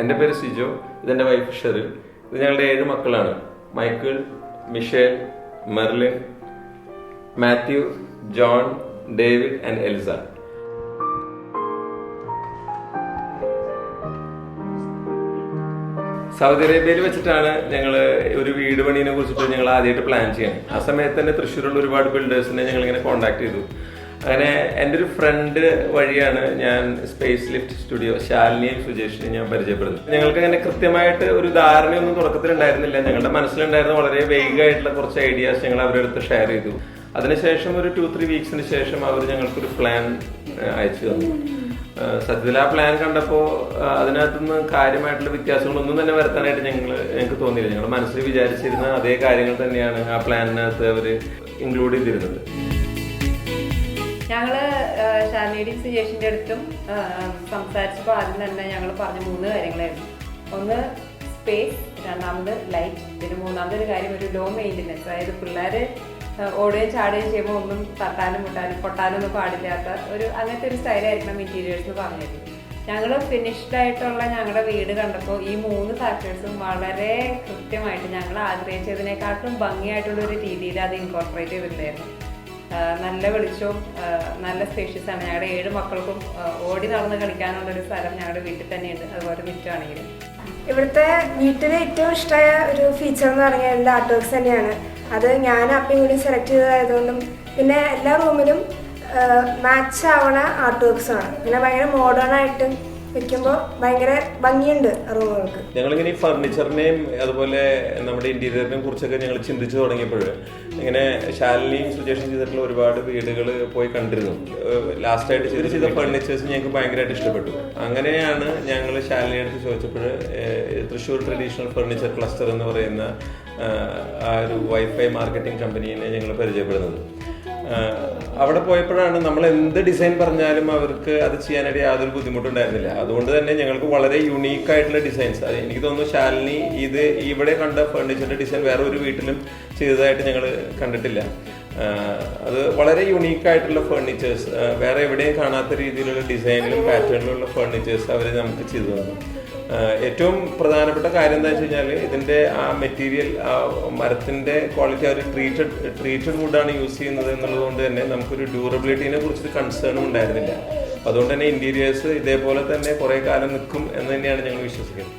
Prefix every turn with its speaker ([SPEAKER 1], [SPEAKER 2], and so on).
[SPEAKER 1] എൻ്റെ പേര് സിജോ, ഇതെൻ്റെ വൈഫ് ഷെറിൻ. ഇത് ഞങ്ങളുടെ 7 മക്കളാണ്. Michael, Michelle, Merlin, Mathew, John, David and Elsa. Saudi അറേബ്യയിൽ വെച്ചിട്ടാണ് ഞങ്ങൾ ഒരു വീട് പണിയെ കുറിച്ചിട്ട് ഞങ്ങൾ ആദ്യമായിട്ട് പ്ലാൻ ചെയ്യാൻ. ആ സമയത്ത് തന്നെ തൃശ്ശൂരുള്ള ഒരുപാട് ബിൽഡേഴ്സിനെ ഞങ്ങളിങ്ങനെ കോൺടാക്ട് ചെയ്തു. അങ്ങനെ എൻ്റെ ഒരു ഫ്രണ്ട് വഴിയാണ് ഞാൻ സ്പേസ് ലിഫ്റ്റ് സ്റ്റുഡിയോ ശാലിനിയും സുജേഷിനെയും ഞാൻ പരിചയപ്പെടുന്നത്. ഞങ്ങൾക്ക് അങ്ങനെ കൃത്യമായിട്ട് ഒരു ധാരണയൊന്നും തുടക്കത്തിൽ ഉണ്ടായിരുന്നില്ല. ഞങ്ങളുടെ മനസ്സിലുണ്ടായിരുന്ന വളരെ വേഗമായിട്ടുള്ള കുറച്ച് ഐഡിയാസ് ഞങ്ങൾ അവരുടെ അടുത്ത് ഷെയർ ചെയ്തു. അതിനുശേഷം ഒരു 2-3 വീക്സിന് ശേഷം അവർ ഞങ്ങൾക്കൊരു പ്ലാൻ അയച്ചു തന്നു. സത്യത്തിൽ ആ പ്ലാൻ കണ്ടപ്പോൾ അതിനകത്തുനിന്ന് കാര്യമായിട്ടുള്ള വ്യത്യാസങ്ങളൊന്നും തന്നെ വരുത്താനായിട്ട് ഞങ്ങൾക്ക് തോന്നിയില്ല. ഞങ്ങൾ മനസ്സിൽ വിചാരിച്ചിരുന്ന അതേ കാര്യങ്ങൾ തന്നെയാണ് ആ പ്ലാനിനകത്ത് അവർ ഇൻക്ലൂഡ് ചെയ്തിരുന്നത്.
[SPEAKER 2] ഞങ്ങൾ ശാലിനിയുടെയും സുജേഷിൻ്റെ അടുത്തും സംസാരിച്ചപ്പോൾ ആദ്യം തന്നെ ഞങ്ങൾ പറഞ്ഞ 3 കാര്യങ്ങളായിരുന്നു. ഒന്ന് സ്പേസ്, രണ്ടാമത് ലൈറ്റ്, പിന്നെ മൂന്നാമതൊരു കാര്യം ഒരു ലോ മെയിൻ്റനൻസ്. അതായത് പിള്ളേർ ഓടുകയും ചാടുകയും ചെയ്യുമ്പോൾ ഒന്നും തട്ടാനും പൊട്ടാനും ഒന്നും പാടില്ലാത്ത അങ്ങനത്തെ ഒരു സ്റ്റൈലായിരിക്കണം മെറ്റീരിയൽസ് എന്ന് പറഞ്ഞത്. ഞങ്ങൾ ഫിനിഷ്ഡ് ആയിട്ടുള്ള ഞങ്ങളുടെ വീട് കണ്ടപ്പോൾ ഈ 3 ഫാക്ടേഴ്സും വളരെ കൃത്യമായിട്ട് ഞങ്ങൾ ആഗ്രഹിച്ചതിനെക്കാട്ടും ഭംഗിയായിട്ടുള്ള ഒരു രീതിയിൽ അത് ഇൻകോർപ്പറേറ്റ് ചെയ്തിട്ടുണ്ടായിരുന്നു. നല്ല വെളിച്ചവും നല്ല സ്പേഷ്യസ് ആണ്. ഞങ്ങളുടെ 7 മക്കൾക്കും ഓടി നടന്ന് കളിക്കാനുള്ളൊരു സ്ഥലം ഞങ്ങളുടെ വീട്ടിൽ തന്നെയുണ്ട്. അതുപോലെ മിറ്റമാണെങ്കിലും
[SPEAKER 3] ഇവിടുത്തെ വീട്ടിൽ ഏറ്റവും ഇഷ്ടമായ ഒരു ഫീച്ചർ എന്ന് പറഞ്ഞാൽ എൻ്റെ ആർട്ട് വർക്ക്സ് തന്നെയാണ്. അത് ഞാൻ അപ്പയും കൂടി സെലക്ട് ചെയ്തതായതുകൊണ്ടും പിന്നെ എല്ലാ റൂമിലും മാച്ച് ആവണ ആർട്ട് വർക്ക്സ് ആണ്. പിന്നെ ഭയങ്കര മോഡേൺ ആയിട്ട് വെക്കുമ്പോൾ ഭയങ്കര ഭംഗിയുണ്ട് റൂമുകൾക്ക്.
[SPEAKER 1] ഞങ്ങളിങ്ങനെ ഈ ഫർണിച്ചറിനെയും അതുപോലെ നമ്മുടെ ഇന്റീരിയറിനെയും കുറിച്ചൊക്കെ ഞങ്ങൾ ചിന്തിച്ചു തുടങ്ങിയപ്പോൾ ഇങ്ങനെ ശാലിനിയും സുജേഷും ചെയ്തിട്ടുള്ള ഒരുപാട് വീടുകൾ പോയി കണ്ടിരുന്നു. ലാസ്റ്റായിട്ട് ചെയ്ത ഫർണിച്ചേഴ്സ് ഞങ്ങൾക്ക് ഭയങ്കരമായിട്ട് ഇഷ്ടപ്പെട്ടു. അങ്ങനെയാണ് ഞങ്ങൾ ശാലിനിയുടെ അടുത്ത് ചോദിച്ചപ്പോൾ തൃശ്ശൂർ ട്രഡീഷണൽ ഫർണിച്ചർ ക്ലസ്റ്റർ എന്ന് പറയുന്ന ആ ഒരു വൈഫൈ മാർക്കറ്റിംഗ് കമ്പനീനെ ഞങ്ങൾ പരിചയപ്പെടുന്നത്. അവിടെ പോയപ്പോഴാണ് നമ്മൾ എന്ത് ഡിസൈൻ പറഞ്ഞാലും അവർക്ക് അത് ചെയ്യാനായിട്ട് യാതൊരു ബുദ്ധിമുട്ടുണ്ടായിരുന്നില്ല. അതുകൊണ്ട് തന്നെ ഞങ്ങൾക്ക് വളരെ യുണീക്കായിട്ടുള്ള ഡിസൈൻസ്, എനിക്ക് തോന്നുന്നു ശാലിനി ഇവിടെ കണ്ട ഫർണിച്ചറിന്റെ ഡിസൈൻ വേറെ ഒരു വീട്ടിലും ചെയ്തതായിട്ട് ഞങ്ങൾ കണ്ടിട്ടില്ല. അത് വളരെ യുണീക്കായിട്ടുള്ള ഫർണിച്ചേഴ്സ്, വേറെ എവിടെയും കാണാത്ത രീതിയിലുള്ള ഡിസൈനിലും പാറ്റേണിലുള്ള ഫർണിച്ചേഴ്സ് അവർ നമുക്ക് ചെയ്തു തന്നു. ഏറ്റവും പ്രധാനപ്പെട്ട കാര്യം എന്താ വെച്ച് കഴിഞ്ഞാൽ ഇതിൻ്റെ ആ മെറ്റീരിയൽ, ആ മരത്തിൻ്റെ ക്വാളിറ്റി, അവർ ട്രീറ്റഡ് വുഡാണ് യൂസ് ചെയ്യുന്നത് എന്നുള്ളത് കൊണ്ട് തന്നെ നമുക്കൊരു ഡ്യൂറബിലിറ്റീനെ കുറിച്ചൊരു കൺസേണും ഉണ്ടായിരുന്നില്ല. അതുകൊണ്ട് തന്നെ ഇൻറ്റീരിയേഴ്സ് ഇതേപോലെ തന്നെ കുറേ കാലം നിൽക്കും എന്ന് തന്നെയാണ് ഞങ്ങൾ വിശ്വസിക്കുന്നത്.